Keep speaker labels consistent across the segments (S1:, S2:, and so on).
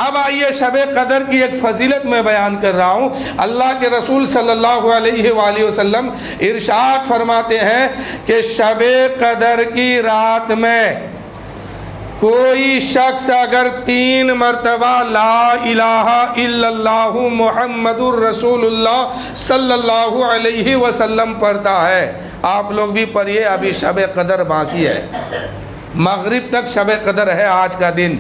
S1: اب آئیے شب قدر کی ایک فضیلت میں بیان کر رہا ہوں۔ اللہ کے رسول صلی اللہ علیہ وآلہ وسلم ارشاد فرماتے ہیں کہ شب قدر کی رات میں کوئی شخص اگر 3 مرتبہ لا الہ الا اللہ محمد الرسول اللہ صلی اللہ علیہ وسلم پڑھتا ہے، آپ لوگ بھی پڑھیے، ابھی شب قدر باقی ہے، مغرب تک شب قدر ہے آج کا دن،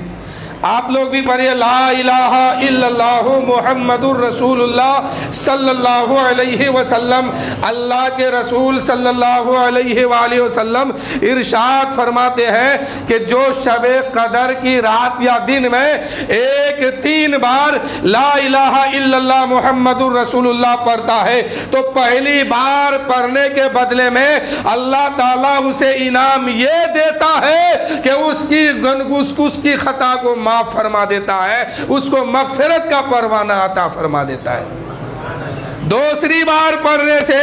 S1: آپ لوگ بھی پڑھیے لا الہ الا اللہ محمد الرسول اللہ صلی اللہ علیہ وسلم۔ اللہ کے رسول صلی اللہ علیہ وآلہ وسلم ارشاد فرماتے ہیں کہ جو شب قدر کی رات یا دن میں 3 بار لا الہ الا اللہ محمد الرسول اللہ پڑھتا ہے تو پہلی بار پڑھنے کے بدلے میں اللہ تعالیٰ اسے انعام یہ دیتا ہے کہ اس کی خطا کو معاف فرما دیتا ہے، اس کو مغفرت کا پروانہ عطا فرما دیتا ہے۔ دوسری بار پڑھنے سے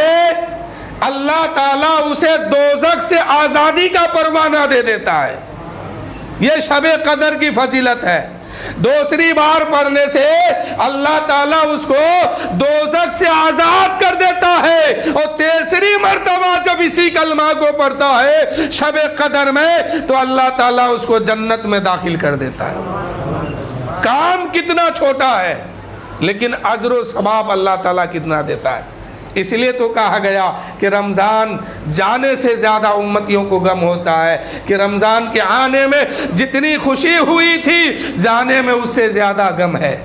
S1: اللہ تعالیٰ اسے دوزخ سے آزادی کا پروانہ دے دیتا ہے، یہ شب قدر کی فضیلت ہے۔ دوسری بار پڑھنے سے اللہ تعالیٰ اس کو دوزخ سے آزاد کر دیتا ہے، اور تیسری مرتبہ جب اسی کلمہ کو پڑھتا ہے شب قدر میں تو اللہ تعالیٰ اس کو جنت میں داخل کر دیتا ہے۔ کام کتنا چھوٹا ہے لیکن اجر و ثواب اللہ تعالیٰ کتنا دیتا ہے۔ اس لیے تو کہا گیا کہ رمضان جانے سے زیادہ امتیوں کو غم ہوتا ہے، کہ رمضان کے آنے میں جتنی خوشی ہوئی تھی جانے میں اس سے زیادہ غم ہے۔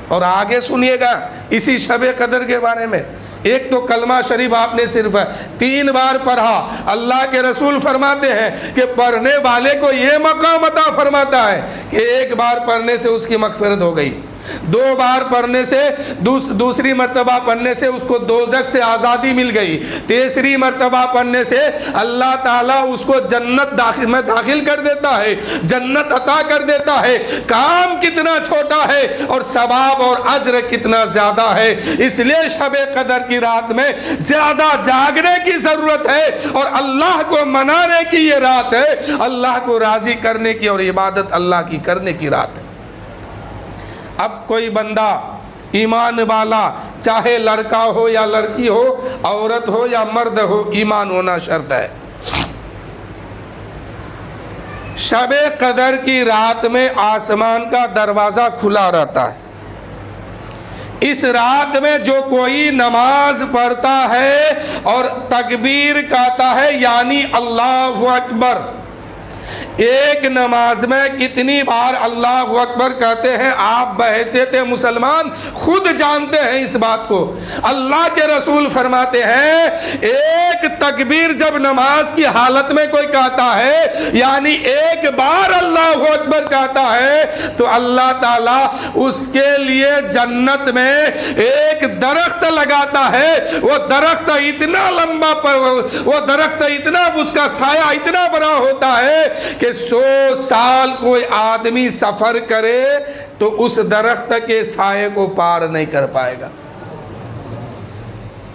S1: اور آگے سنیے گا اسی شب قدر کے بارے میں، ایک تو کلمہ شریف آپ نے صرف 3 بار پڑھا، اللہ کے رسول فرماتے ہیں کہ پڑھنے والے کو یہ مقام عطا فرماتا ہے کہ 1 بار پڑھنے سے اس کی مغفرت ہو گئی، 2 بار پڑھنے سے دوسری مرتبہ پڑھنے سے اس کو دوزخ سے آزادی مل گئی، تیسری مرتبہ پڑھنے سے اللہ تعالیٰ اس کو جنت میں داخل کر دیتا ہے، جنت عطا کر دیتا ہے۔ کام کتنا چھوٹا ہے اور ثواب اور اجر کتنا زیادہ ہے۔ اس لیے شب قدر کی رات میں زیادہ جاگنے کی ضرورت ہے، اور اللہ کو منانے کی یہ رات ہے، اللہ کو راضی کرنے کی اور عبادت اللہ کی کرنے کی رات ہے۔ اب کوئی بندہ ایمان والا، چاہے لڑکا ہو یا لڑکی ہو، عورت ہو یا مرد ہو، ایمان ہونا شرط ہے۔ شب قدر کی رات میں آسمان کا دروازہ کھلا رہتا ہے۔ اس رات میں جو کوئی نماز پڑھتا ہے اور تکبیر کہتا ہے یعنی اللہ اکبر، ایک نماز میں کتنی بار اللہ اکبر کہتے ہیں آپ بحیثیت مسلمان خود جانتے ہیں اس بات کو۔ اللہ کے رسول فرماتے ہیں ایک تکبیر جب نماز کی حالت میں کوئی کہتا ہے یعنی 1 بار اللہ اکبر کہتا ہے تو اللہ تعالیٰ اس کے لیے جنت میں ایک درخت لگاتا ہے، وہ درخت اتنا لمبا، وہ درخت اتنا، اس کا سایہ اتنا بڑا ہوتا ہے کہ 100 سال کوئی آدمی سفر کرے تو اس درخت کے سائے کو پار نہیں کر پائے گا۔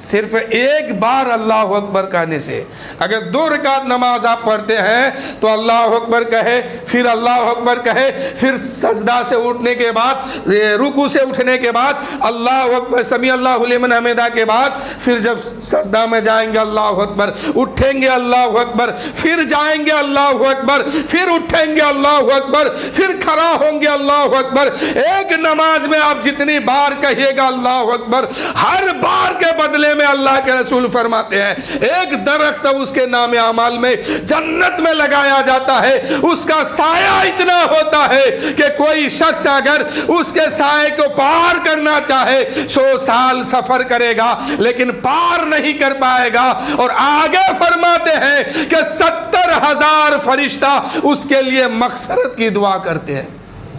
S1: صرف 1 بار اللہ اکبر کہنے سے، اگر 2 رکعت نماز آپ پڑھتے ہیں تو اللہ اکبر کہے، پھر اللہ اکبر کہے، پھر سجدہ سے اٹھنے کے بعد، رکوع سے اٹھنے کے بعد اللہ اکبر، سمیع اللہ لمن حمدہ کے بعد، پھر جب سجدہ میں جائیں گے اللہ اکبر، اٹھیں گے اللہ اکبر، پھر جائیں گے اللہ اکبر، پھر اٹھیں گے اللہ اکبر، پھر کھڑا ہوں گے اللہ اکبر۔ ایک نماز میں آپ جتنی بار کہیے گا اللہ اکبر، ہر بار کے بدلے میں اللہ کے رسول فرماتے ہیں 1 درخت اس کے نام اعمال میں جنت میں لگایا جاتا ہے، اس کا سایہ اتنا ہوتا ہے کہ کوئی شخص اگر اس کے سائے کو پار کرنا چاہے 100 سال سفر کرے گا لیکن پار نہیں کر پائے گا۔ اور آگے فرماتے ہیں کہ 70,000 فرشتہ اس کے لیے مغفرت کی دعا کرتے ہیں۔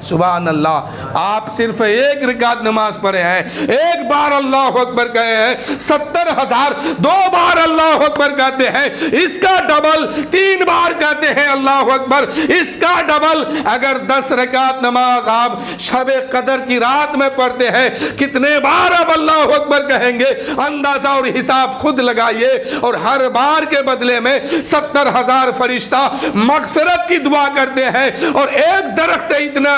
S1: سبحان اللہ، آپ صرف 1 رکعت نماز پڑھے ہیں، 1 بار اللہ اکبر کہے ہیں، 70,000 2 بار اللہ اکبر کہتے ہیں، اس کا ڈبل 3 بار کہتے ہیں اللہ اکبر، اس کا ڈبل اگر 10 رکعت نماز آپ شب قدر کی رات میں پڑھتے ہیں کتنے بار آپ اللہ اکبر کہیں گے، اندازہ اور حساب خود لگائیے، اور ہر بار کے بدلے میں 70,000 فرشتہ مغفرت کی دعا کرتے ہیں۔ اور ایک درخت اتنا